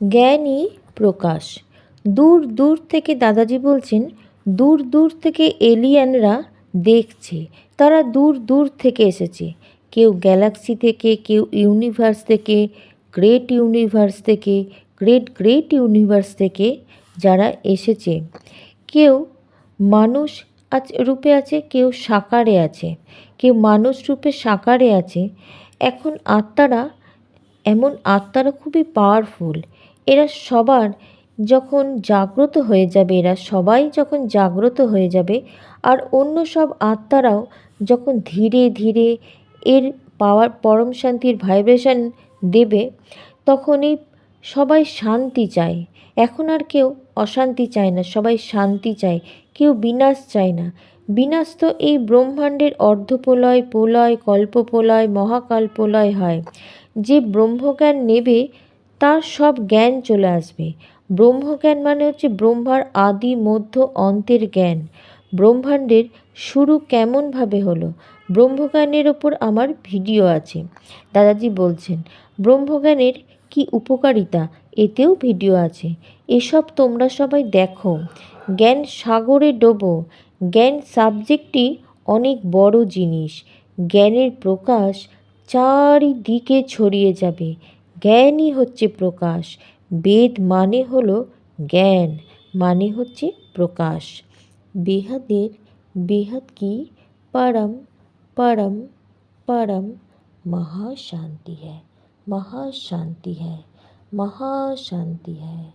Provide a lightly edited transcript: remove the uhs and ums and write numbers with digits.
জ্ঞানই প্রকাশ। দূর দূর থেকে দাদাজি বলছেন, দূর দূর থেকে এলিয়েনরা দেখছে। তারা দূর দূর থেকে এসেছে, কেউ গ্যালাক্সি থেকে, কেউ ইউনিভার্স থেকে, গ্রেট ইউনিভার্স থেকে, গ্রেট গ্রেট ইউনিভার্স থেকে যারা এসেছে। কেউ মানুষ রূপে আছে, কেউ সাকারে আছে, কেউ মানুষ রূপে সাকারে আছে। এখন আত্মারা, এমন আত্মারা খুবই পাওয়ারফুল। এরা সবার যখন জাগ্রত হয়ে যাবে, এরা সবাই যখন জাগ্রত হয়ে যাবে, আর অন্য সব আত্মারাও যখন ধীরে ধীরে এর পাওয়ার পরম শান্তির ভাইব্রেশন দেবে, তখনই সবাই শান্তি চায়। এখন আর কেউ অশান্তি চায় না, সবাই শান্তি চায়, কেউ বিনাশ চায় না। বিনাশ তো এই ব্রহ্মাণ্ডের অর্ধপ্রলয়, প্রলয়, কল্পপ্রলয়, মহাকালপ্রলয় হয়। যে ব্রহ্মজ্ঞান নেবে তার সব জ্ঞান চলে আসবে। ব্রহ্মজ্ঞান মানে হচ্ছে ব্রহ্মার আদি মধ্য অন্তের জ্ঞান। ব্রহ্মাণ্ডের শুরু কেমনভাবে হলো, ব্রহ্মজ্ঞানের ওপর আমার ভিডিও আছে। দাদাজি বলছেন ব্রহ্মজ্ঞানের কি উপকারিতা, এতেও ভিডিও আছে। এসব তোমরা সবাই দেখো। জ্ঞান সাগরে ডোবো। জ্ঞান সাবজেক্টই অনেক বড় জিনিস। জ্ঞানের প্রকাশ চারিদিকে ছড়িয়ে যাবে। জ্ঞানই হচ্ছে প্রকাশ। বেদ মানে হলো জ্ঞান, মানে হচ্ছে প্রকাশ। বেহাদের বেহাদ কি परम परम परम महाशांति है, महाशांति है, महाशांति है।